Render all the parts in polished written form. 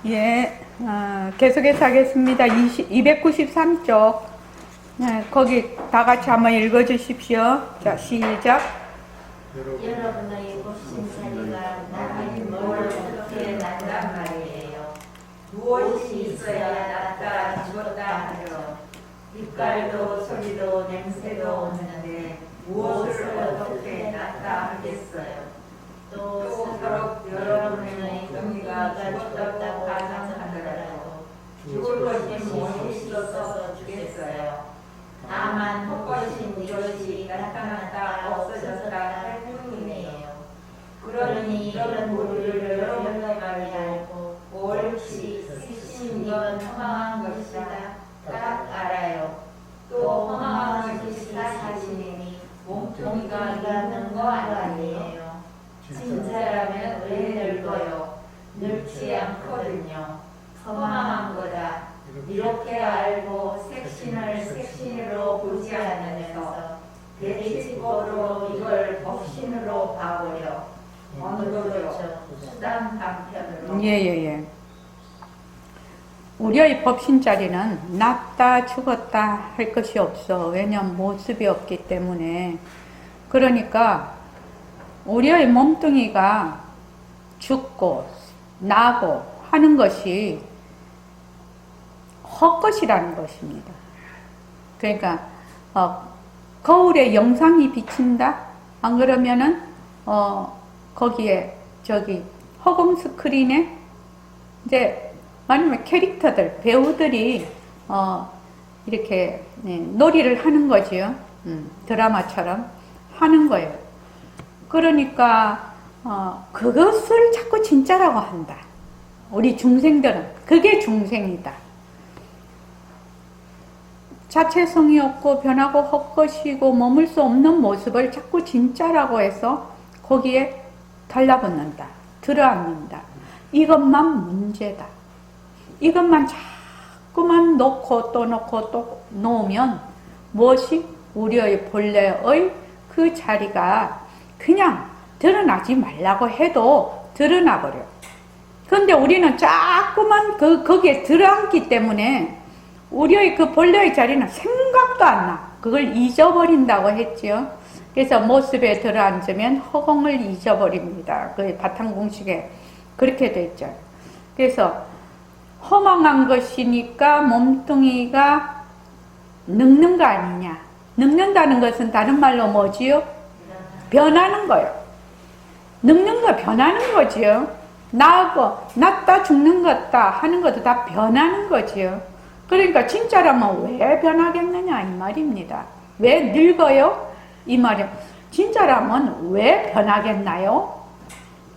예, 계속해서 하겠습니다. 293쪽. 네, 거기 다 같이 한번 읽어주십시오. 자, 시작. 여러분의 보신 자리가 나를 뭘 어떻게 난단 말이에요. 무엇이 있어야 낫다 죽었다 하죠. 빛깔도 소리도 냄새도 없는데 무엇을 어떻게 낫다 하겠어요. 또 서로 여러분의 영리가 죽었다고 가정하더라도 죽을 것이 무엇이 있어서 죽겠어요. 다만 헛것인 이것이 나타났다 없어졌다 할 뿐이네요. 그러니 이런 우리를 여러분의 말이 알고 옳지 쓰신 이건 허망한 것이다 딱 알아요. 또 허망한 것이 사실이니 몸뚱이가 있는 거 아니에요. 진짜라면 왜 늙어요? 늙지 않거든요. 허망한 거다. 이렇게 알고 색신을 색신으로 보지 않으면서 대치법으로 이걸 법신으로 봐버려. 어느 거죠? 수단 방편으로. 예. 우리의 법신자리는 낫다 죽었다 할 것이 없어. 왜냐하면 모습이 없기 때문에. 그러니까 우리의 몸뚱이가 죽고 나고 하는 것이 헛것이라는 것입니다. 그러니까 거울에 영상이 비친다? 안 그러면은 거기에 저기 허공 스크린에 이제 아니면 캐릭터들, 배우들이 이렇게 놀이를 하는 거지요. 드라마처럼 하는 거예요. 그러니까 그것을 자꾸 진짜라고 한다. 우리 중생들은 그게 중생이다. 자체성이 없고 변하고 헛것이고 머물 수 없는 모습을 자꾸 진짜라고 해서 거기에 달라붙는다. 들어앉는다. 이것만 문제다. 이것만 자꾸만 놓고 또 놓고 또 놓으면 무엇이 우리의 본래의 그 자리가 그냥 드러나지 말라고 해도 드러나버려. 그런데 우리는 자꾸만 거기에 들어앉기 때문에 우리의 그 본래의 자리는 생각도 안 나. 그걸 잊어버린다고 했지요. 그래서 모습에 들어앉으면 허공을 잊어버립니다. 그 바탕공식에 그렇게 됐죠. 그래서 허망한 것이니까 몸뚱이가 늙는 거 아니냐. 늙는다는 것은 다른 말로 뭐지요? 변하는 거요. 늙는 거 변하는 거지요. 나고 낫다 죽는 것다 하는 것도 다 변하는 거지요. 그러니까 진짜라면 왜 변하겠느냐 이 말입니다. 왜 늙어요? 이 말이요. 진짜라면 왜 변하겠나요?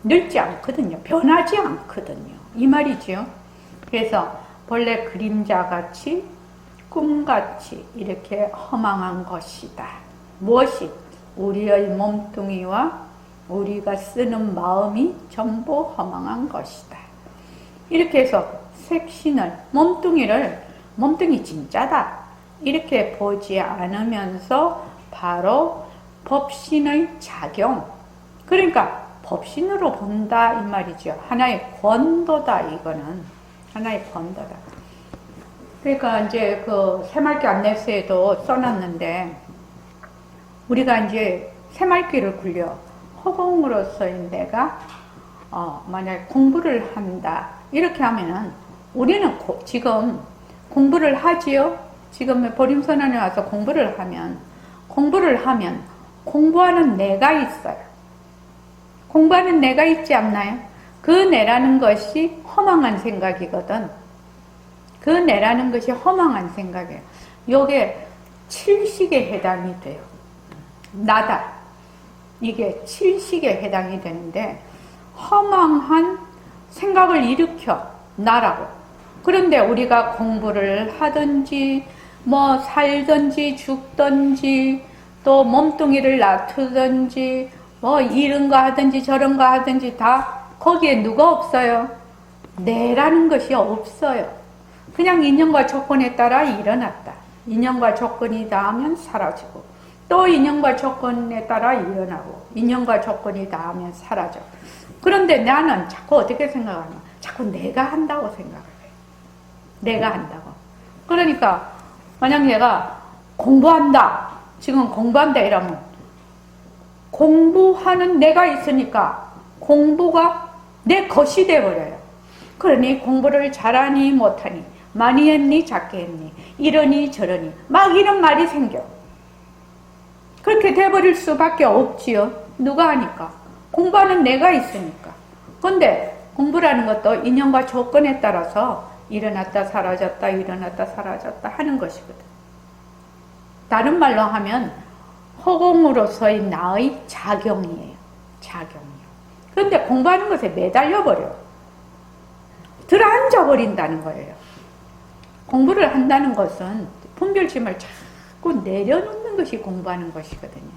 늙지 않거든요. 변하지 않거든요. 이 말이지요. 그래서 본래 그림자같이 꿈같이 이렇게 허망한 것이다. 무엇이? 우리의 몸뚱이와 우리가 쓰는 마음이 전부 허망한 것이다. 이렇게 해서 색신을, 몸뚱이 진짜다. 이렇게 보지 않으면서 바로 법신의 작용. 그러니까 법신으로 본다 이 말이죠. 하나의 권도다 이거는. 하나의 권도다. 그러니까 이제 그 새말기 안내서에도 써놨는데 우리가 이제 새말기를 굴려 허공으로서의 내가 만약 공부를 한다 이렇게 하면은 우리는 지금 공부를 하지요. 지금 보림선언에 와서 공부를 하면 공부하는 내가 있어요. 공부하는 내가 있지 않나요? 그 내라는 것이 허망한 생각이거든. 그 내라는 것이 허망한 생각이에요. 요게 칠식에 해당이 돼요. 나다. 이게 칠식에 해당이 되는데 허망한 생각을 일으켜 나라고. 그런데 우리가 공부를 하든지 뭐 살든지 죽든지 또 몸뚱이를 놔두든지 뭐 이런 거 하든지 저런 거 하든지 다 거기에 누가 없어요? 내라는 것이 없어요. 그냥 인연과 조건에 따라 일어났다. 인연과 조건이 닿으면 사라지고 또 인연과 조건에 따라 일어나고 인연과 조건이 닿으면 사라져. 그런데 나는 자꾸 어떻게 생각하냐. 자꾸 내가 한다고 생각을 해요. 내가 한다고. 그러니까 만약 얘가 공부한다. 지금 공부한다 이러면 공부하는 내가 있으니까 공부가 내 것이 돼버려요. 그러니 공부를 잘하니 못하니 많이 했니 작게 했니 이러니 저러니 막 이런 말이 생겨. 그렇게 돼버릴 수밖에 없지요. 누가 하니까? 공부하는 내가 있으니까. 근데 공부라는 것도 인연과 조건에 따라서 일어났다 사라졌다 일어났다 사라졌다 하는 것이거든. 다른 말로 하면 허공으로서의 나의 작용이에요. 작용이요. 그런데 공부하는 것에 매달려버려. 들어앉아 버린다는 거예요. 공부를 한다는 것은 분별심을 자꾸 내려놓는 것이 공부하는 것이거든요.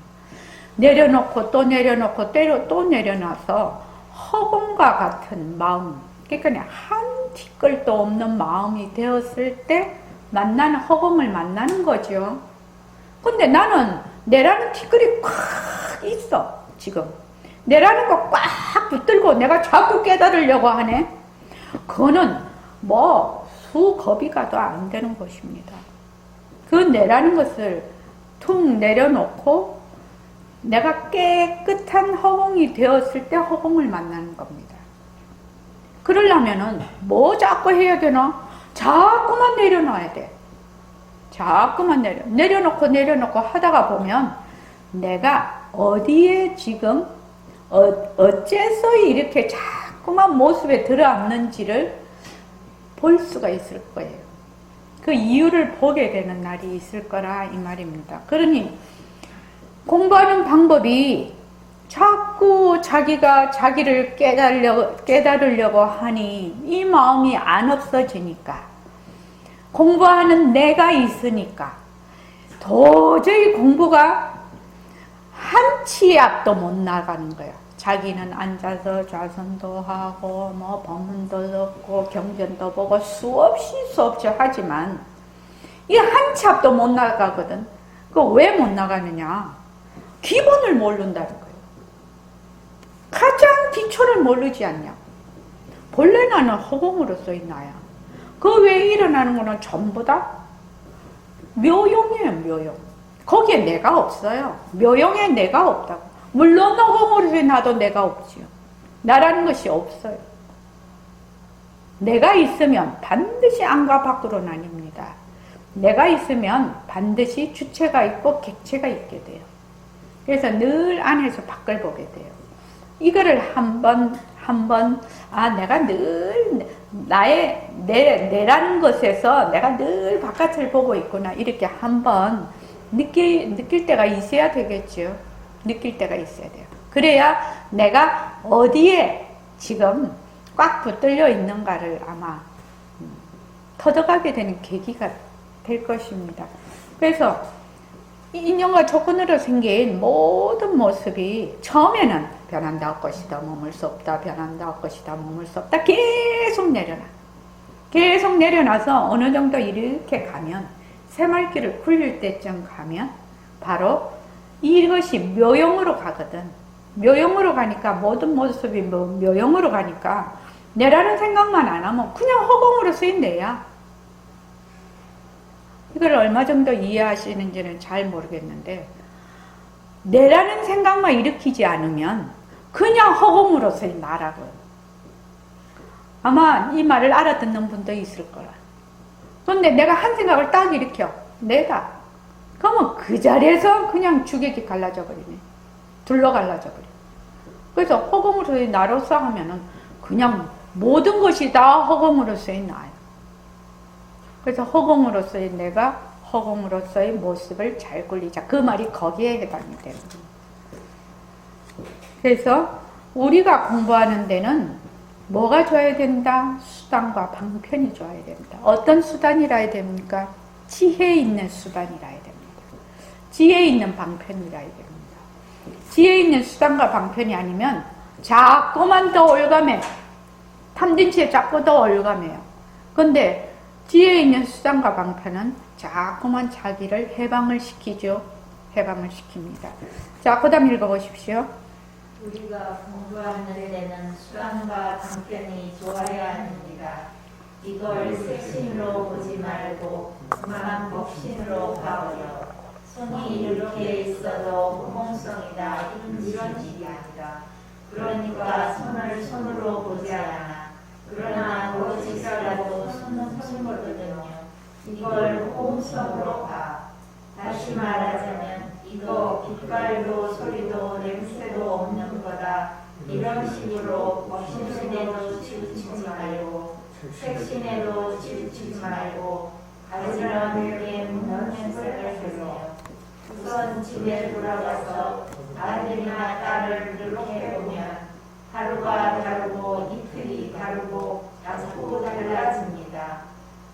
내려놓고 또 내려놓고 또 내려놔서 허공과 같은 마음, 그러니까 한 티끌도 없는 마음이 되었을 때 만나는 허공을 만나는 거죠. 근데 나는 내라는 티끌이 꽉 있어. 지금 내라는 거 꽉 붙들고 내가 자꾸 깨달으려고 하네. 그거는 뭐 수겁이 가도 안 되는 것입니다. 그 내라는 것을 툭 내려놓고 내가 깨끗한 허공이 되었을 때 허공을 만나는 겁니다. 그러려면은 뭐 자꾸 해야 되나? 자꾸만 내려놔야 돼. 자꾸만 내려놓고 하다가 보면 내가 어디에 지금 어째서 이렇게 자꾸만 모습에 들어앉는지를 볼 수가 있을 거예요. 그 이유를 보게 되는 날이 있을 거라 이 말입니다. 그러니 공부하는 방법이 자꾸 자기가 자기를 깨달으려고 하니 이 마음이 안 없어지니까 공부하는 내가 있으니까 도저히 공부가 한 치 앞도 못 나가는 거야. 자기는 앉아서 좌선도 하고 뭐 법문도 듣고 경전도 보고 수없이 하지만 이 한 치 앞도 못 나가거든. 그거 왜 못 나가느냐? 기본을 모른다는 거예요. 가장 기초를 모르지 않냐. 본래 나는 허공으로서의 나야. 그 외에 일어나는 거는 전부 다 묘용이에요. 묘용. 거기에 내가 없어요. 묘용에 내가 없다고. 물론 허공으로서의 나도 내가 없지요. 나라는 것이 없어요. 내가 있으면 반드시 안과 밖으로 나뉩니다. 내가 있으면 반드시 주체가 있고 객체가 있게 돼요. 그래서 늘 안에서 밖을 보게 돼요. 이거를 내가 늘 내라는 것에서 내가 늘 바깥을 보고 있구나. 이렇게 한번 느낄 때가 있어야 되겠죠. 느낄 때가 있어야 돼요. 그래야 내가 어디에 지금 꽉 붙들려 있는가를 아마 터득하게 되는 계기가 될 것입니다. 그래서 인연과 조건으로 생긴 모든 모습이 처음에는 변한다 할 것이다 머물 수 없다 변한다 할 것이다 머물 수 없다 계속 내려놔서 어느 정도 이렇게 가면 새말길을 굴릴 때쯤 가면 바로 이것이 묘용으로 가거든. 묘용으로 가니까 모든 모습이 묘용으로 가니까 내라는 생각만 안 하면 그냥 허공으로서의 내야. 이걸 얼마 정도 이해하시는지는 잘 모르겠는데 내라는 생각만 일으키지 않으면 그냥 허공으로서의 나라고. 아마 이 말을 알아듣는 분도 있을 거라. 그런데 내가 한 생각을 딱 일으켜. 내가. 그러면 그 자리에서 그냥 주객이 갈라져 버리네. 둘러 갈라져 버려. 그래서 허공으로서의 나로서 하면은 그냥 모든 것이 다 허공으로서의 나예요. 그래서 허공으로서의 내가 허공으로서의 모습을 잘 굴리자. 그 말이 거기에 해당이 돼요. 그래서 우리가 공부하는 데는 뭐가 좋아야 된다? 수단과 방편이 좋아야 됩니다. 어떤 수단이라 해야 됩니까? 지혜 있는 수단이라 해야 됩니다. 지혜 있는 방편이라 해야 됩니다. 지혜 있는 수단과 방편이 아니면 자꾸만 더 올가매. 탐진치에 자꾸 더 올가매요. 근데 지혜 있는 수단과 방편은 자꾸만 자기를 해방을 시키죠. 해방을 시킵니다. 자, 그 다음 읽어보십시오. 우리가 공부하는 데는 수단과 방편이 좋아야 하느니라. 이걸 색신으로 보지 말고 그만 법신으로 봐오려. 손이 이렇게 있어도 호공성이다 이런 일이 아니라. 그러니까 손을 손으로 보지 않아. 그러나 무엇이라도 손은 손거든요. 이걸 호공성으로 봐. 다시 말하자면 이거 빛깔도 소리도 냄새도 없는 거다. 이런 식으로 법신에도 치우치지 말고 색신에도 치우치지 말고 가지런하게 묻는 행색을 하세요. 우선 집에 돌아가서 아들이나 딸을 이렇게 보면 하루가 다르고 이틀이 다르고 자꾸 달라집니다.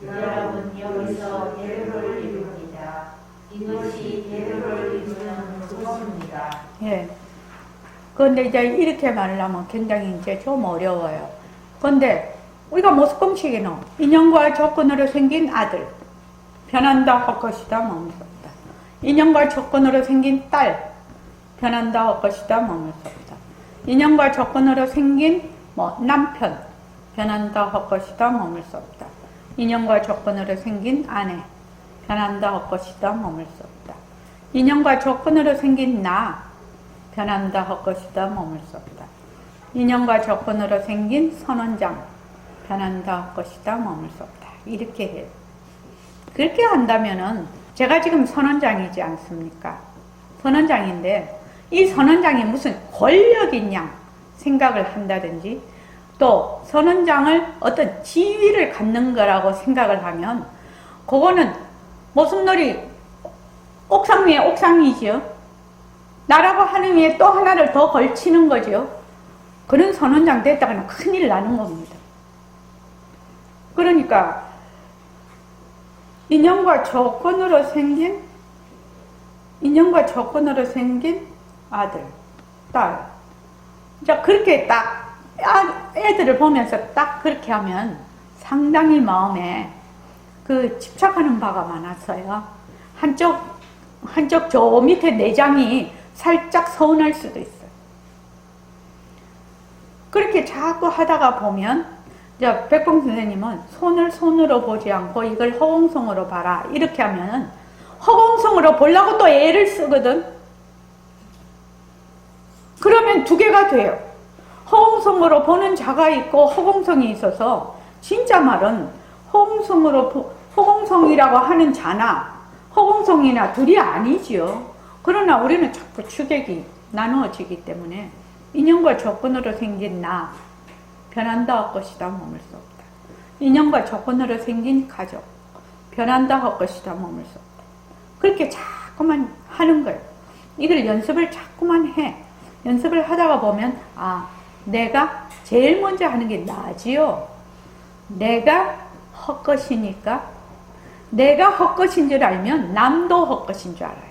여러분 여기서 대로를 이룹니다. 이것이 대로를 이루는 그것입니다. 예. 그런데 이제 이렇게 말하면 굉장히 이제 좀 어려워요. 그런데 우리가 모습공식에는 인연과 조건으로 생긴 아들, 변한다 할 것이다 머물 수 없다. 인연과 조건으로 생긴 딸, 변한다 할 것이다 머물 수 없다. 인연과 조건으로 생긴 남편, 변한다 할 것이다 머물 수 없다. 인연과 조건으로 생긴 아내, 변한다 할 것이다 머물 수 없다. 인연과 조건으로 생긴 나, 변한다 할 것이다 머물 수 없다. 인연과 조건으로 생긴 선원장, 변한다 할 것이다 머물 수 없다. 이렇게 해요. 그렇게 한다면은 제가 지금 선원장이지 않습니까? 선원장인데 이 선원장이 무슨 권력인 양 생각을 한다든지 또 선원장을 어떤 지위를 갖는 거라고 생각을 하면 그거는 모순놀이 옥상 위에 옥상이지요. 나라고 하는 위에 또 하나를 더 걸치는 거죠. 그런 선원장 됐다가는 큰일 나는 겁니다. 그러니까 인연과 조건으로 생긴 아들, 딸. 자, 그렇게 딱 애들을 보면서 딱 그렇게 하면 상당히 마음에 그 집착하는 바가 많았어요. 한쪽 저 밑에 내장이 살짝 서운할 수도 있어요. 그렇게 자꾸 하다가 보면 이제 백봉 선생님은 손을 손으로 보지 않고 이걸 허공성으로 봐라 이렇게 하면은 허공성으로 보려고 또 애를 쓰거든. 그러면 두 개가 돼요. 허공성으로 보는 자가 있고 허공성이 있어서 진짜 말은 허공성이라고 하는 자나 허공성이나 둘이 아니지요. 그러나 우리는 자꾸 추격이 나누어지기 때문에 인연과 조건으로 생긴 나 변한다 할 것이다 머물 수 없다. 인연과 조건으로 생긴 가족 변한다 할 것이다 머물 수 없다. 그렇게 자꾸만 하는 거예요. 이걸 연습을 자꾸만 해. 연습을 하다가 보면 내가 제일 먼저 하는 게 나지요. 내가 헛것이니까 내가 헛것인 줄 알면 남도 헛것인 줄 알아요.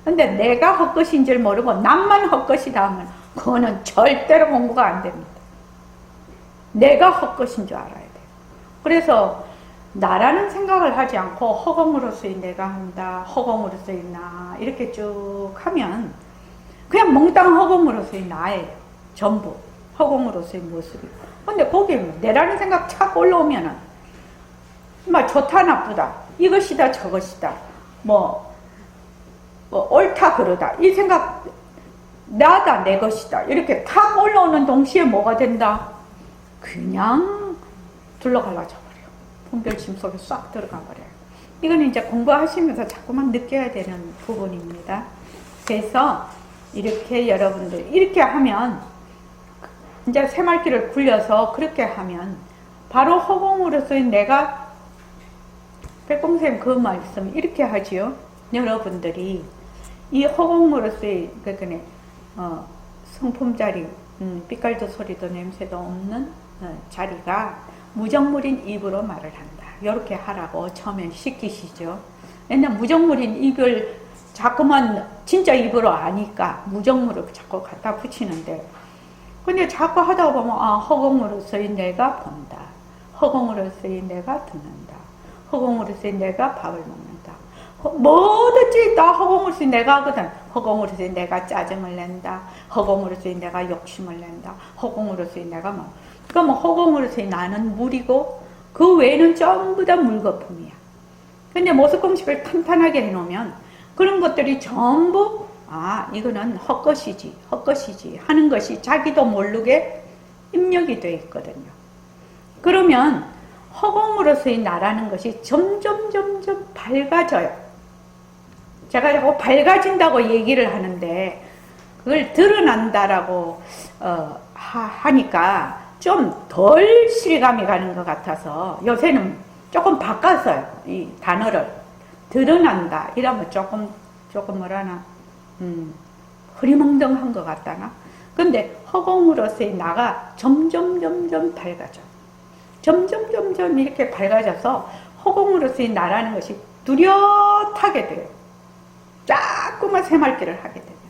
근데 내가 헛것인 줄 모르고 남만 헛것이다 하면 그거는 절대로 공부가 안 됩니다. 내가 헛것인 줄 알아야 돼요. 그래서 나라는 생각을 하지 않고 허공으로서의 내가 한다, 허공으로서의 나 이렇게 쭉 하면 그냥 몽땅 허공으로서의 나예요. 전부 허공으로서의 모습이. 근데 거기에 내라는 생각 착 올라오면은 막 좋다 나쁘다 이것이다 저것이다 뭐 옳다 그러다 이 생각 나다 내 것이다 이렇게 탁 올라오는 동시에 뭐가 된다? 그냥 둘러갈라져 버려요. 분별심 속에 싹 들어가 버려요. 이건 이제 공부하시면서 자꾸만 느껴야 되는 부분입니다. 그래서 이렇게 여러분들 이렇게 하면 이제 새말귀를 굴려서 그렇게 하면 바로 허공으로서의 내가 백봉쌤 그 말씀 이렇게 하지요. 여러분들이 이 허공으로서의 성품자리 빛깔도 소리도 냄새도 없는 자리가 무정물인 입으로 말을 한다. 이렇게 하라고 처음엔 시키시죠. 왜냐면 무정물인 입을 자꾸만 진짜 입으로 아니까 무정물을 자꾸 갖다 붙이는데 근데 자꾸 하다 보면 허공으로서의 내가 본다. 허공으로서의 내가 듣는다. 허공으로서의 내가 밥을 먹는다. 뭐든지 다 허공으로서 내가 하거든. 허공으로서 내가 짜증을 낸다. 허공으로서 내가 욕심을 낸다. 허공으로서 내가 뭐. 그러니까 뭐 허공으로서 나는 물이고 그 외에는 전부 다 물거품이야. 근데 모습공식을 탄탄하게 해놓으면 그런 것들이 전부 이거는 헛것이지 하는 것이 자기도 모르게 입력이 되어 있거든요. 그러면 허공으로서의 나라는 것이 점점 밝아져요. 제가 자꾸 밝아진다고 얘기를 하는데 그걸 드러난다라고 하니까 좀 덜 실감이 가는 것 같아서 요새는 조금 바꿨어요. 이 단어를 드러난다 이러면 조금 뭐라나 흐리멍덩한 것 같다나. 근데 허공으로서의 나가 점점 밝아져. 점점 이렇게 밝아져서 허공으로서의 나라는 것이 뚜렷하게 돼요. 자꾸만 새말기를 하게 되면.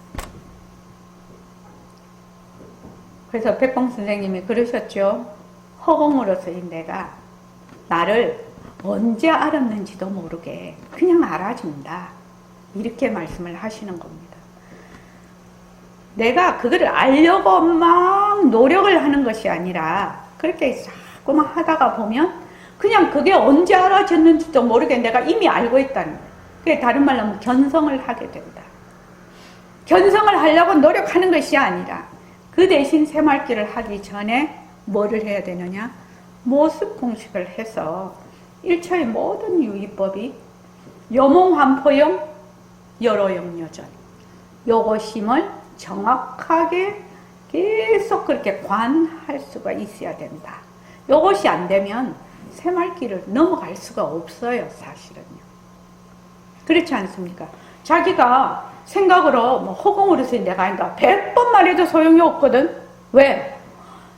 그래서 백봉 선생님이 그러셨죠. 허공으로서의 내가 나를 언제 알았는지도 모르게 그냥 알아준다. 이렇게 말씀을 하시는 겁니다. 내가 그거를 알려고 막 노력을 하는 것이 아니라 그렇게 자꾸만 하다가 보면 그냥 그게 언제 알아졌는지도 모르게 내가 이미 알고 있다는 거예요. 그게 다른 말로 하면 견성을 하게 된다. 견성을 하려고 노력하는 것이 아니라 그 대신 새말기를 하기 전에 뭐를 해야 되느냐? 모습 공식을 해서 일처의 모든 유의법이 여몽환포영 여로영여전 요것임을 정확하게 계속 그렇게 관할 수가 있어야 된다. 요것이 안 되면 새말기를 넘어갈 수가 없어요, 사실은요. 그렇지 않습니까? 자기가 생각으로 뭐 허공으로서 내가 한다 100번 말해도 소용이 없거든. 왜?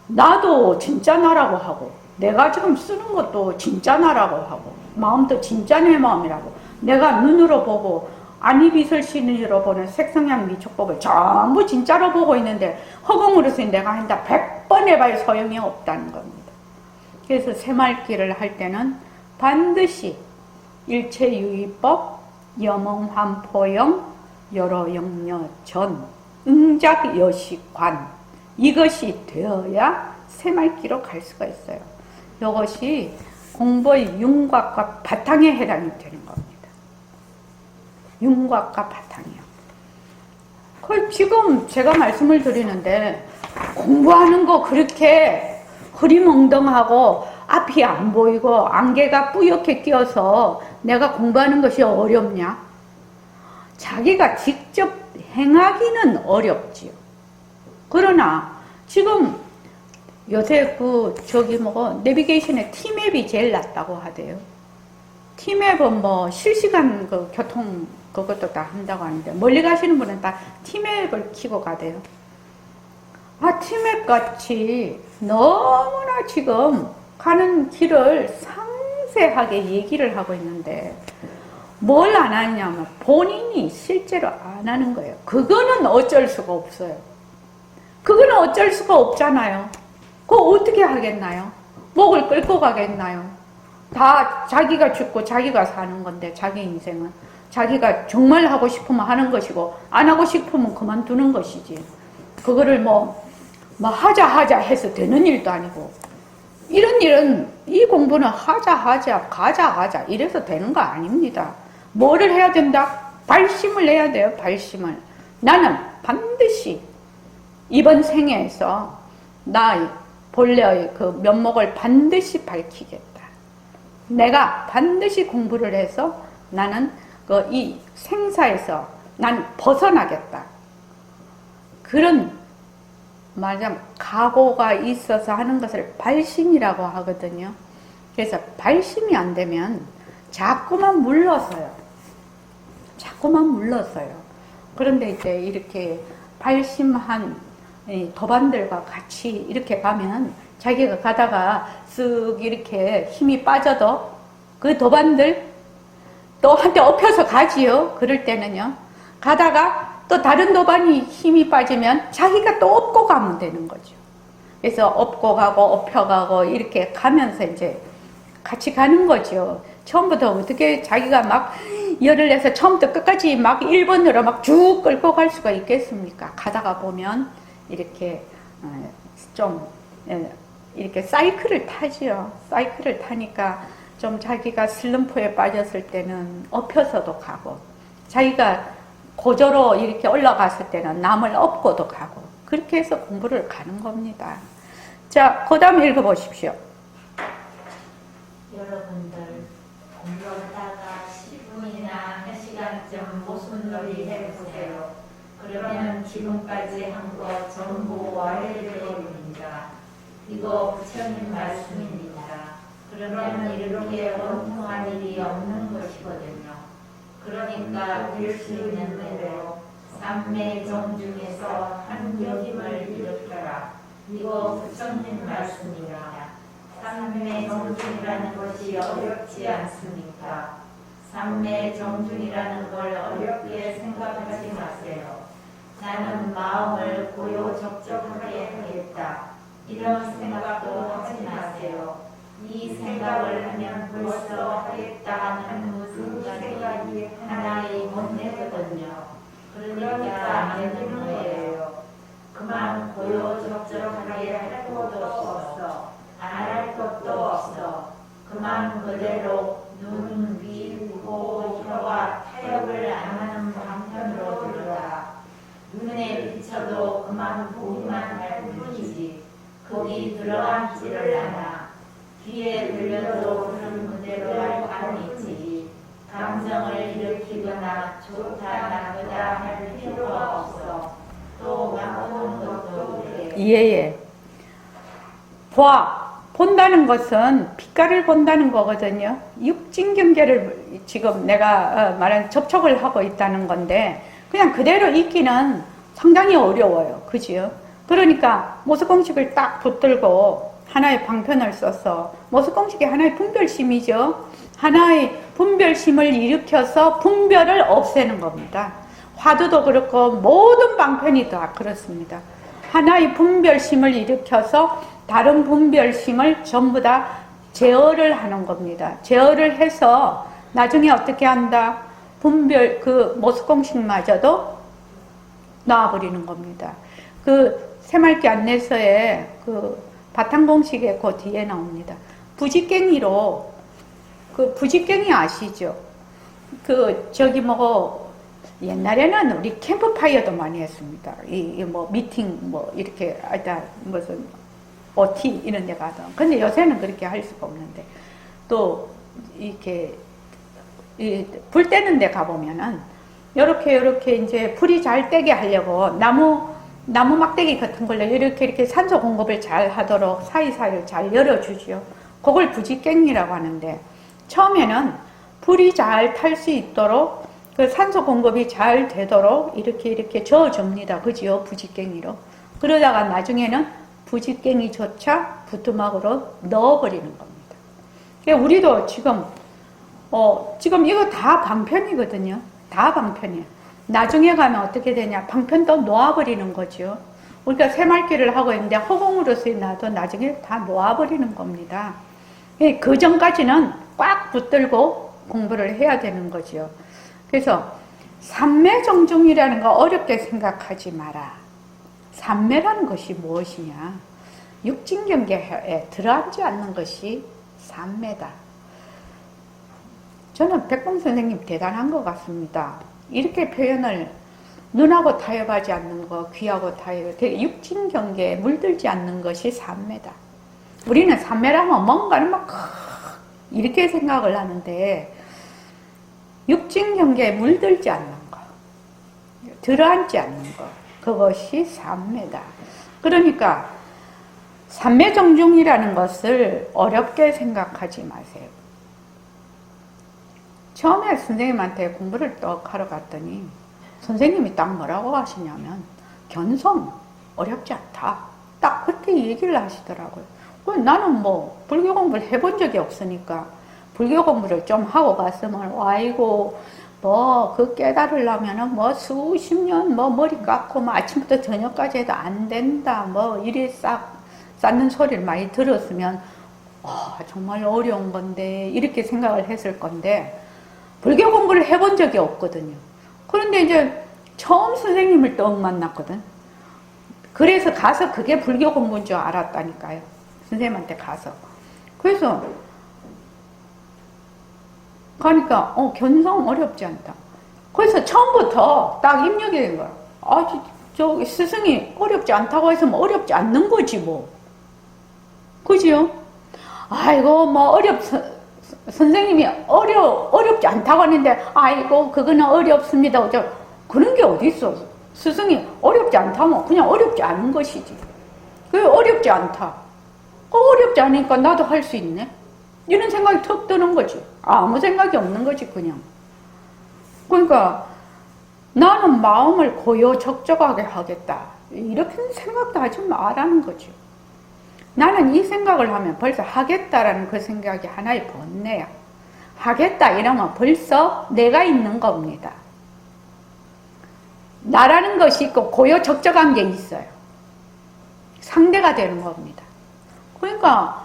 나도 진짜 나라고 하고 내가 지금 쓰는 것도 진짜 나라고 하고 마음도 진짜 내 마음이라고 내가 눈으로 보고 안이비설신으로 보는 색성향 미촉법을 전부 진짜로 보고 있는데 허공으로서 내가 한다 100번 해봐야 소용이 없다는 겁니다. 그래서 새말기를 할 때는 반드시 일체유의법, 여몽환포영, 여로영여전, 응작여식관 이것이 되어야 새말기로 갈 수가 있어요. 이것이 공부의 윤곽과 바탕에 해당이 되는 겁니다. 윤곽과 바탕이요. 지금 제가 말씀을 드리는데 공부하는 거 그렇게 흐리멍덩하고 앞이 안 보이고 안개가 뿌옇게 끼어서 내가 공부하는 것이 어렵냐? 자기가 직접 행하기는 어렵지요. 그러나 지금 요새 내비게이션에 T맵이 제일 낫다고 하대요. T맵은 뭐 실시간 그 교통 그것도 다 한다고 하는데 멀리 가시는 분은 다 T맵을 켜고 가대요. T맵 같이 너무나 지금 가는 길을 상세하게 얘기를 하고 있는데 뭘 안 하냐면 본인이 실제로 안 하는 거예요. 그거는 어쩔 수가 없어요. 그거는 어쩔 수가 없잖아요. 그거 어떻게 하겠나요? 목을 끌고 가겠나요? 다 자기가 죽고 자기가 사는 건데 자기 인생은 자기가 정말 하고 싶으면 하는 것이고 안 하고 싶으면 그만두는 것이지. 그거를 뭐 하자 해서 되는 일도 아니고 이런 일은 이 공부는 하자 가자 이래서 되는 거 아닙니다. 뭐를 해야 된다? 발심을 해야 돼요. 발심을. 나는 반드시 이번 생애에서 나 본래의 그 면목을 반드시 밝히겠다. 내가 반드시 공부를 해서 나는 이 생사에서 난 벗어나겠다. 그런 말하자면 각오가 있어서 하는 것을 발심이라고 하거든요. 그래서 발심이 안 되면 자꾸만 물러서요. 그런데 이제 이렇게 발심한 도반들과 같이 이렇게 가면 자기가 가다가 쓱 이렇게 힘이 빠져도 그 도반들 또 한테 엎혀서 가지요. 그럴 때는요. 가다가 또 다른 도반이 힘이 빠지면 자기가 또 엎고 가면 되는 거죠. 그래서 엎고 가고 엎혀가고 이렇게 가면서 이제 같이 가는 거죠. 처음부터 어떻게 자기가 막 열을 내서 처음부터 끝까지 막 1번으로 막 쭉 끌고 갈 수가 있겠습니까? 가다가 보면 이렇게 좀 이렇게 사이클을 타지요. 사이클을 타니까 좀 자기가 슬럼프에 빠졌을 때는 엎혀서도 가고, 자기가 고저로 이렇게 올라갔을 때는 남을 업고도 가고, 그렇게 해서 공부를 가는 겁니다. 자, 그 다음 읽어보십시오. 여러분들 공부하다가 10분이나 1시간쯤 모순놀이 해보세요. 그러면 지금까지 한 거 전부 와해되어입니다. 이거 부처님 말씀입니다. 그러면 이렇게 원통한 일이 없는 것이거든요. 그러니까 될 수 있는 대로 삼매정 중에서 한 격임을 일으켜라. 이거 부처님 말씀입니다. 삼매정중이라는 것이 어렵지 않습니까? 삼매정중이라는 걸 어렵게 생각하지 마세요. 나는 마음을 고요적적하게 하겠다. 이런 생각도 하지 마세요. 이 생각을 하면 벌써 하겠다 하는 순간이 하나의 본내거든요. 그러니까 안 되는 거예요. 그만 고요적적하게 할 것도 없어. 안 할 것도 없어. 그만 그대로 눈, 귀, 코, 혀와 타협을 안 하는 방편으로 들어라. 눈에 비쳐도 그만 보기만 할 뿐이지. 거기 들어앉지를 않아. 귀에 들려도 그런 그대로 할 뿐이지. 감정을 일으키거나 좋다 나쁘다 할 필요가 없어. 또 바꾸는 것도 그래. 예. 본다는 것은 빛깔을 본다는 거거든요. 육진 경계를 지금 내가 말한 접촉을 하고 있다는 건데, 그냥 그대로 읽기는 상당히 어려워요. 그지요? 그러니까 모습공식을 딱 붙들고 하나의 방편을 써서, 모습공식이 하나의 분별심이죠. 하나의 분별심을 일으켜서 분별을 없애는 겁니다. 화두도 그렇고 모든 방편이 다 그렇습니다. 하나의 분별심을 일으켜서 다른 분별심을 전부 다 제어를 하는 겁니다. 제어를 해서 나중에 어떻게 한다? 분별, 그 모습공식마저도 놔버리는 겁니다. 그 새말기 안내서에 그 바탕공식의 그 뒤에 나옵니다. 부지깽이로, 그 부지깽이 아시죠? 그 저기 뭐 옛날에는 우리 캠프파이어도 많이 했습니다. 이 뭐 미팅 뭐 이렇게 하다 무슨 OT 이런 데 가서. 근데 요새는 그렇게 할 수가 없는데, 또 이렇게 불 떼는 데 가보면은 요렇게 이제 불이 잘 떼게 하려고 나무 막대기 같은 걸로 이렇게 산소 공급을 잘 하도록 사이사이를 잘 열어주죠. 그걸 부지깽이라고 하는데, 처음에는 불이 잘 탈 수 있도록 그 산소 공급이 잘 되도록 이렇게 저어줍니다. 그지요? 부지깽이로. 그러다가 나중에는 부지깽이조차 부뚜막으로 넣어버리는 겁니다. 그러니까 우리도 지금 이거 다 방편이거든요. 다 방편이에요. 나중에 가면 어떻게 되냐? 방편도 놓아버리는 거죠. 우리가 새말기를 하고 있는데 허공으로서 놔도 나중에 다 놓아버리는 겁니다. 그 전까지는 꽉 붙들고 공부를 해야 되는 거죠. 그래서 삼매정중이라는 거 어렵게 생각하지 마라. 삼매라는 것이 무엇이냐? 육진경계에 들어앉지 않는 것이 삼매다. 저는 백봉 선생님 대단한 것 같습니다. 이렇게 표현을 눈하고 타협하지 않는 거, 귀하고 타협, 육진경계에 물들지 않는 것이 삼매다. 우리는 삼매라면 뭔가를 막 이렇게 생각을 하는데, 육진경계에 물들지 않는 거, 들어앉지 않는 거, 그것이 삼매다. 그러니까 삼매정중이라는 것을 어렵게 생각하지 마세요. 처음에 선생님한테 공부를 떡 하러 갔더니 선생님이 딱 뭐라고 하시냐면, 견성 어렵지 않다. 딱 그렇게 얘기를 하시더라고요. 나는 뭐 불교 공부를 해본 적이 없으니까 불교 공부를 좀 하고 갔으면, 아이고 뭐 그 깨달으려면은 뭐 수십 년 뭐 머리 깎고 뭐 아침부터 저녁까지 해도 안 된다 뭐 이리 쌓는 소리를 많이 들었으면 정말 어려운 건데 이렇게 생각을 했을 건데 불교 공부를 해본 적이 없거든요. 그런데 이제 처음 선생님을 떡 만났거든. 그래서 가서 그게 불교 공부인 줄 알았다니까요. 선생님한테 가서. 그래서 가니까 견성 어렵지 않다. 그래서 처음부터 딱 입력이 된 거야. 저 스승이 어렵지 않다고 해서 뭐 어렵지 않는 거지 뭐. 그죠? 아이고 뭐 선생님이 어렵지 않다고 하는데 아이고 그거는 어렵습니다. 그런 게 어디 있어. 스승이 어렵지 않다면 그냥 어렵지 않은 것이지. 그게 어렵지 않다. 어렵지 않으니까 나도 할 수 있네. 이런 생각이 턱 드는 거지. 아무 생각이 없는 거지 그냥. 그러니까 나는 마음을 고요적적하게 하겠다. 이렇게 생각도 하지 말라는 거죠. 나는 이 생각을 하면 벌써 하겠다라는 그 생각이 하나의 번뇌야. 하겠다 이러면 벌써 내가 있는 겁니다. 나라는 것이 있고 고요적적한 게 있어요. 상대가 되는 겁니다. 그러니까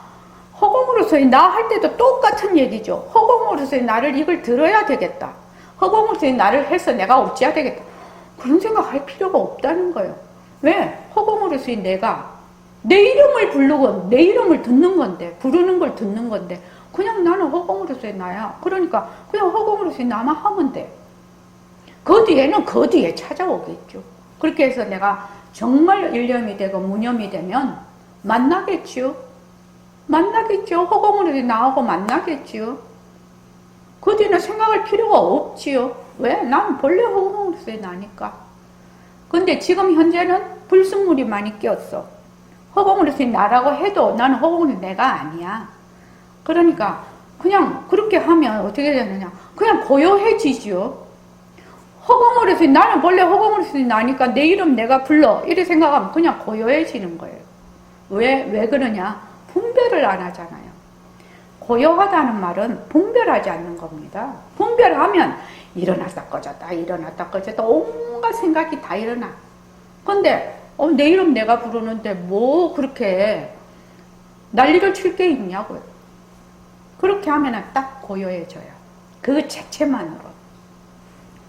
허공으로서의 나 할 때도 똑같은 얘기죠. 허공으로서의 나를 이걸 들어야 되겠다. 허공으로서의 나를 해서 내가 어찌해야 되겠다. 그런 생각할 필요가 없다는 거예요. 왜? 허공으로서의 내가 내 이름을 부르고 내 이름을 듣는 건데 부르는 걸 듣는 건데 그냥 나는 허공으로서의 나야. 그러니까 그냥 허공으로서의 나만 하면 돼. 그 뒤에는 그 뒤에 찾아오겠죠. 그렇게 해서 내가 정말 일념이 되고 무념이 되면 만나겠죠. 허공으로서의 나하고 만나겠죠. 그 뒤는 생각할 필요가 없지요. 왜? 난 본래 허공으로서의 나니까. 근데 지금 현재는 불순물이 많이 끼었어. 허공으로서의 나라고 해도 나는 허공으로서의 내가 아니야. 그러니까 그냥 그렇게 하면 어떻게 되느냐. 그냥 고요해지죠. 허공으로서의 나는 본래 허공으로서의 나니까 내 이름 내가 불러. 이렇게 생각하면 그냥 고요해지는 거예요. 왜 그러냐. 분별을 안 하잖아요. 고요하다는 말은 분별하지 않는 겁니다. 분별하면 일어났다 꺼졌다 온갖 생각이 다 일어나. 근데 내 이름 내가 부르는데 뭐 그렇게 난리를 칠 게 있냐고요. 그렇게 하면 딱 고요해져요. 그 자체만으로.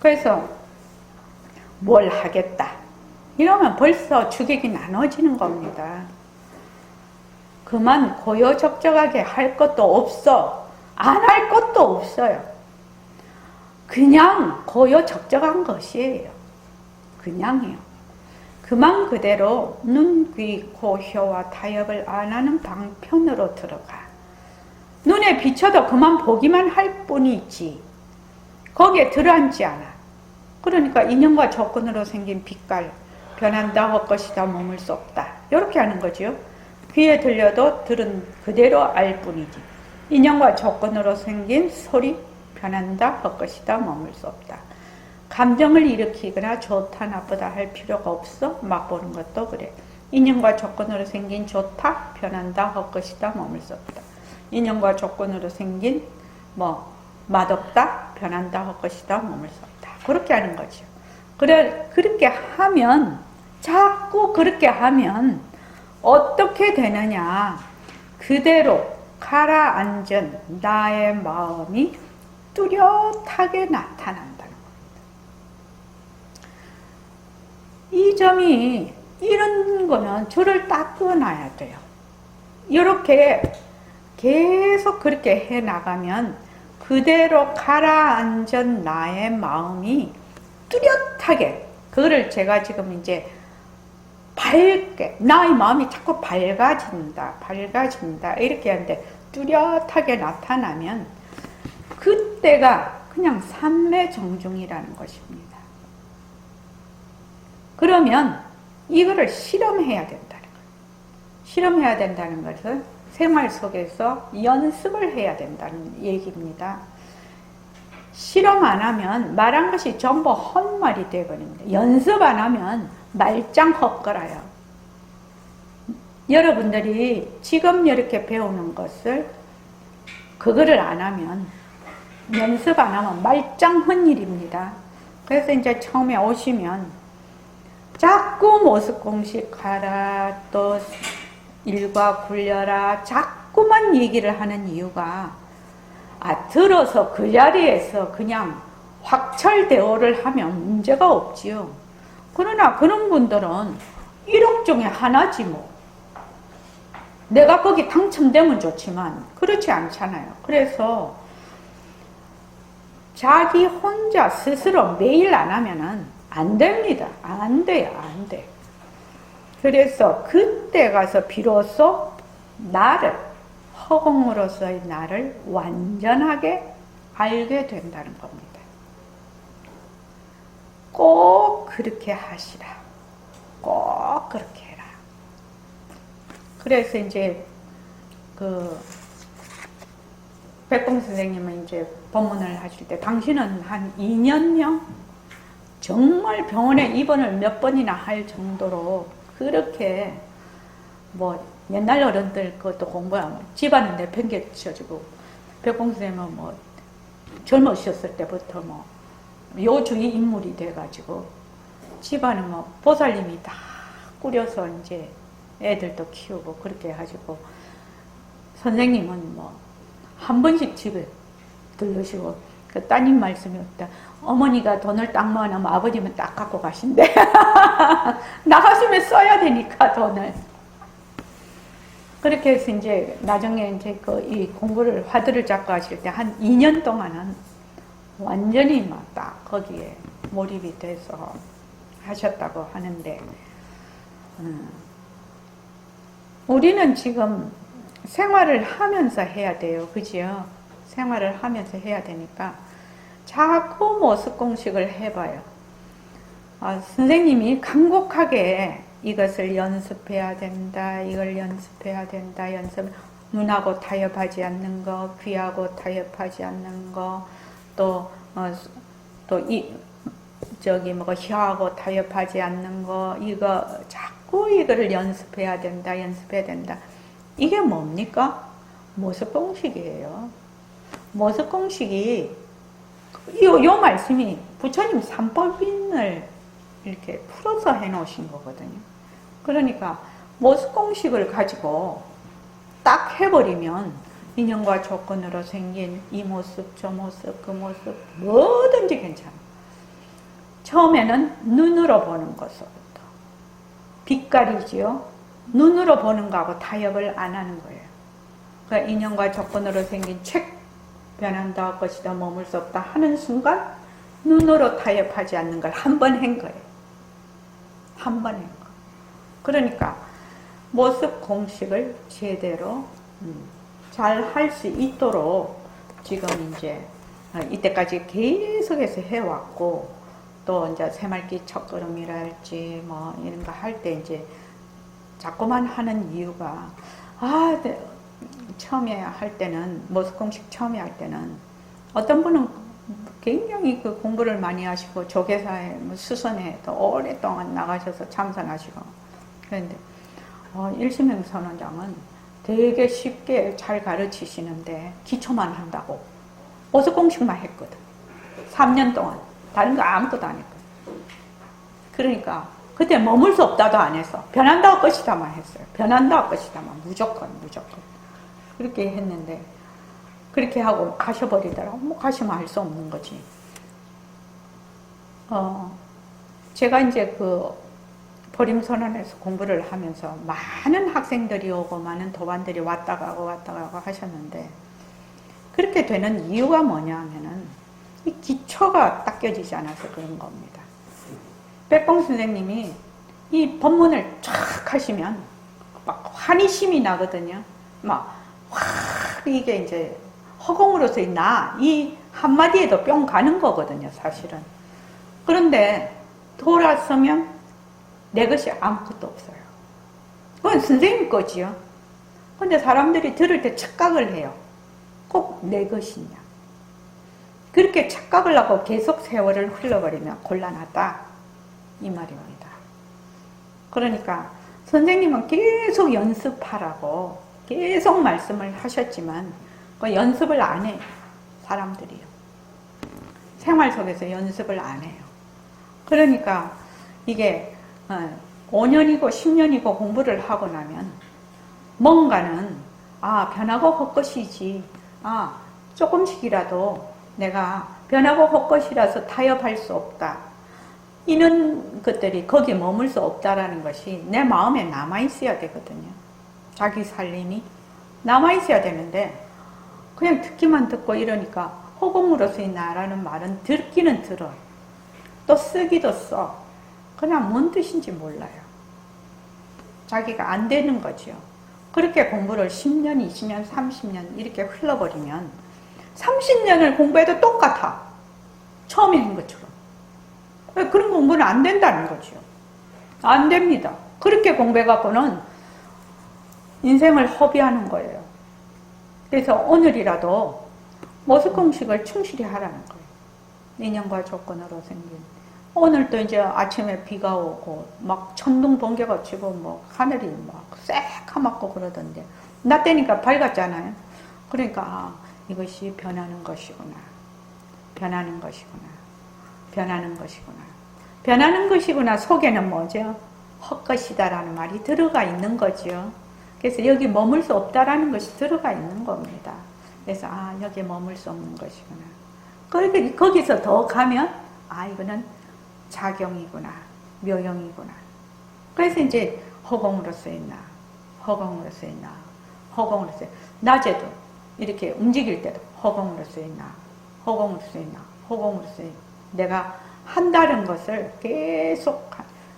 그래서 뭘 하겠다 이러면 벌써 주객이 나눠지는 겁니다. 그만 고요적적하게 할 것도 없어. 안 할 것도 없어요. 그냥 고요적적한 것이에요. 그냥이요. 그만 그대로 눈, 귀, 코, 혀와 타협을 안 하는 방편으로 들어가. 눈에 비쳐도 그만 보기만 할 뿐이지 거기에 들어앉지 않아. 그러니까 인연과 조건으로 생긴 빛깔 변한다 할 것이다 머물 수 없다. 이렇게 하는 거죠. 귀에 들려도 들은 그대로 알 뿐이지 인연과 조건으로 생긴 소리 변한다 할 것이다 머물 수 없다. 감정을 일으키거나 좋다 나쁘다 할 필요가 없어. 맛보는 것도 그래. 인연과 조건으로 생긴 좋다 변한다 할 것이다 머물 수 없다. 인연과 조건으로 생긴 맛없다 변한다 할 것이다 머물 수 없다. 그렇게 하는 거죠. 그렇게 하면 자꾸 그렇게 하면 어떻게 되느냐. 그대로 가라앉은 나의 마음이 뚜렷하게 나타난다는 겁니다. 이 점이 이런 거는 줄을 딱 그어놔야 돼요. 이렇게 계속 그렇게 해나가면 그대로 가라앉은 나의 마음이 뚜렷하게 그거를 제가 지금 이제 밝게 나의 마음이 자꾸 밝아진다 이렇게 하는데 뚜렷하게 나타나면 그때가 그냥 삼매정중이라는 것입니다. 그러면 이거를 실험해야 된다는 거예요. 실험해야 된다는 것은 생활 속에서 연습을 해야 된다는 얘기입니다. 실험 안 하면 말한 것이 전부 헛말이 되거든요. 연습 안 하면 말짱 헛거라요. 여러분들이 지금 이렇게 배우는 것을 그거를 안 하면 연습 안 하면 말짱 헛일입니다. 그래서 이제 처음에 오시면 자꾸 모습공식하라 또 일과 굴려라 자꾸 자꾸만 얘기를 하는 이유가 들어서 그 자리에서 그냥 확철대오를 하면 문제가 없지요. 그러나 그런 분들은 1억 중에 하나지 뭐. 내가 거기 당첨되면 좋지만 그렇지 않잖아요. 그래서 자기 혼자 스스로 매일 안 하면은 안 됩니다. 안 돼요. 안 돼. 그래서 그때 가서 비로소 나를, 허공으로서의 나를 완전하게 알게 된다는 겁니다. 꼭 그렇게 하시라. 꼭 그렇게 해라. 그래서 이제 백봉 선생님은 이제 법문을 하실 때 당신은 한 2년형 정말 병원에 입원을 몇 번이나 할 정도로 그렇게 뭐 옛날 어른들 그것도 공부하면 집안을 내팽개쳐주고 백봉 선생님은 뭐 젊으셨을 때부터 뭐 요주의 인물이 돼가지고 집안은 뭐 보살님이 다 꾸려서 이제 애들도 키우고 그렇게 해가지고 선생님은 뭐 한 번씩 집에 들르시고 그 따님 말씀이 없다. 어머니가 돈을 딱 모아놓으면 아버님은 딱 갖고 가신대. 나가시면 써야 되니까 돈을. 그렇게 해서 이제 나중에 이제 이 공부를 화두를 잡고 하실 때 한 2년 동안은 완전히 막 딱 거기에 몰입이 돼서 하셨다고 하는데, 우리는 지금 생활을 하면서 해야 돼요. 그죠? 생활을 하면서 해야 되니까 자꾸 모습 공식을 해봐요. 선생님이 간곡하게 이것을 연습해야 된다, 이걸 연습해야 된다, 눈하고 타협하지 않는 거, 귀하고 타협하지 않는 거, 혀하고 타협하지 않는 거, 이거 자꾸 이거를 연습해야 된다, 연습해야 된다. 이게 뭡니까? 모습 공식이에요. 모습 공식이 요 말씀이 부처님 삼법인을 이렇게 풀어서 해놓으신 거거든요. 그러니까 모습 공식을 가지고 딱 해버리면 인연과 조건으로 생긴 이 모습, 저 모습, 그 모습 뭐든지 괜찮아요. 처음에는 눈으로 보는 것부터 빛깔이지요. 눈으로 보는 거하고 타협을 안 하는 거예요. 그러니까 인연과 조건으로 생긴 책 변한다 할 것이다 머물 수 없다 하는 순간 눈으로 타협하지 않는 걸 한 번 한 거예요. 한 번 한 거. 그러니까 모습 공식을 제대로 잘 할 수 있도록 지금 이제 이때까지 계속해서 해왔고, 또 이제 새말기 첫걸음이랄지 뭐 이런 거 할 때 이제 자꾸만 하는 이유가 처음에 할 때는 모습 공식 처음에 할 때는 어떤 분은 굉장히 그 공부를 많이 하시고 조계사에 수선에 또 오랫동안 나가셔서 참선하시고 그런데 일심행선원장은 되게 쉽게 잘 가르치시는데 기초만 한다고 모습 공식만 했거든. 3년 동안 다른 거 아무것도 안 했거든. 그러니까 그때 머물 수 없다도 안 했어. 변한다 할 것이다만 했어요. 변한다 할 것이다만 무조건 그렇게 했는데 그렇게 하고 가셔버리더라고. 뭐 가시면 할 수 없는 거지. 제가 이제 그 보림선언에서 공부를 하면서 많은 학생들이 오고 많은 도반들이 왔다 가고 하셨는데, 그렇게 되는 이유가 뭐냐 하면은 이 기초가 딱 껴지지 않아서 그런 겁니다. 백봉 선생님이 이 법문을 쫙 하시면 막 환희심이 나거든요. 막 확 이게 이제 허공으로서의 이 한마디에도 뿅 가는 거거든요, 사실은. 그런데 돌아서면 내 것이 아무것도 없어요. 그건 선생님 거지요. 근데 사람들이 들을 때 착각을 해요. 꼭 내 것이냐. 그렇게 착각을 하고 계속 세월을 흘러버리면 곤란하다, 이 말입니다. 그러니까 선생님은 계속 연습하라고 계속 말씀을 하셨지만 그 연습을 안 해요, 사람들이요. 생활 속에서 연습을 안 해요. 그러니까 이게 5년이고 10년이고 공부를 하고 나면 뭔가는 아, 변하고 헛것이지. 아, 조금씩이라도 내가 변하고 헛것이라서 타협할 수 없다. 이런 것들이 거기에 머물 수 없다라는 것이 내 마음에 남아있어야 되거든요. 자기 살림이 남아있어야 되는데 그냥 듣기만 듣고 이러니까 허공으로서의 나라는 말은 듣기는 들어. 또 쓰기도 써. 그냥 뭔 뜻인지 몰라요. 자기가 안 되는 거죠. 그렇게 공부를 10년, 20년, 30년 이렇게 흘러버리면 30년을 공부해도 똑같아. 처음에 한 것처럼. 그런 공부는 안 된다는 거죠. 안 됩니다. 그렇게 공부해갖고는 인생을 허비하는 거예요. 그래서 오늘이라도 모습공식을 충실히 하라는 거예요. 인연과 조건으로 생긴. 오늘도 이제 아침에 비가 오고 막 천둥 번개가 치고 뭐 하늘이 막 새카맣고 그러던데 나 때니까 밝았잖아요. 그러니까 아, 이것이 변하는 것이구나. 변하는 것이구나. 변하는 것이구나. 변하는 것이구나 속에는 뭐죠? 헛것이다라는 말이 들어가 있는 거죠. 그래서 여기 머물 수 없다라는 것이 들어가 있는 겁니다. 그래서 아, 여기 머물 수 없는 것이구나. 거기서 더 가면 아, 이거는 작용이구나. 묘용이구나. 그래서 이제 허공으로서의 나, 허공으로서의 나, 허공으로서의 낮에도 이렇게 움직일 때도 허공으로서의 나, 허공으로서의 나, 허공으로서의 내가 한다는 것을 계속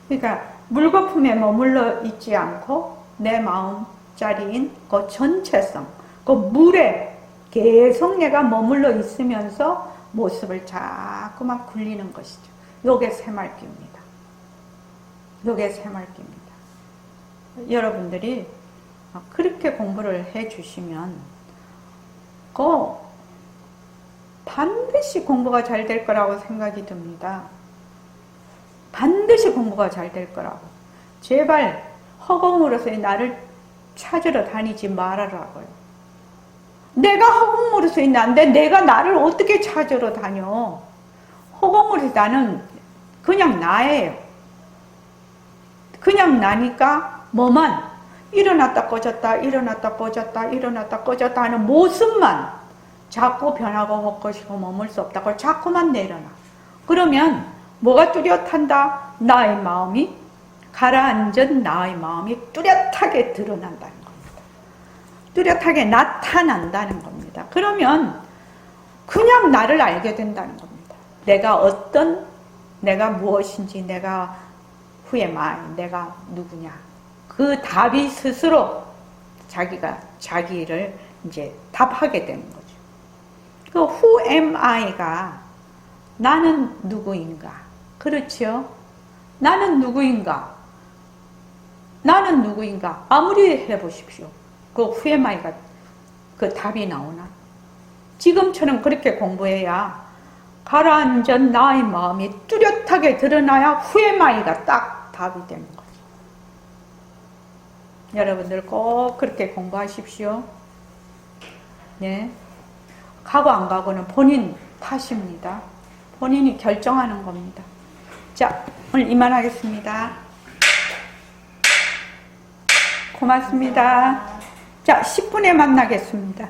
그러니까 물거품에 머물러 있지 않고 내 마음자리인 그 전체성, 그 물에 계속 내가 머물러 있으면서 모습을 자꾸만 굴리는 것이죠. 요게 새말기입니다. 요게 새말기입니다. 여러분들이 그렇게 공부를 해 주시면 반드시 공부가 잘 될 거라고 생각이 듭니다. 반드시 공부가 잘 될 거라고. 제발 허공으로서의 나를 찾으러 다니지 말아라고요. 내가 허공으로서의 나인데 내가 나를 어떻게 찾으러 다녀? 허공으로서의 나는 그냥 나예요. 그냥 나니까 뭐만 일어났다 꺼졌다 일어났다 꺼졌다 일어났다 꺼졌다 하는 모습만 자꾸 변하고 헛것이고 머물 수 없다고 자꾸만 내려놔. 그러면 뭐가 뚜렷한다? 나의 마음이 가라앉은 나의 마음이 뚜렷하게 드러난다는 겁니다. 뚜렷하게 나타난다는 겁니다. 그러면 그냥 나를 알게 된다는 겁니다. 내가 무엇인지, 내가 내가 누구냐. 그 답이 스스로 자기를 이제 답하게 되는 거죠. 그 who am I가 나는 누구인가? 그렇죠? 나는 누구인가? 나는 누구인가? 아무리 해보십시오. 그 who am I가 그 답이 나오나? 지금처럼 그렇게 공부해야 가라앉은 나의 마음이 뚜렷하게 드러나야 who am I가 딱 답이 되는 거죠. 여러분들 꼭 그렇게 공부하십시오. 네. 가고 안 가고는 본인 탓입니다. 본인이 결정하는 겁니다. 자, 오늘 이만하겠습니다. 고맙습니다. 자, 10분에 만나겠습니다.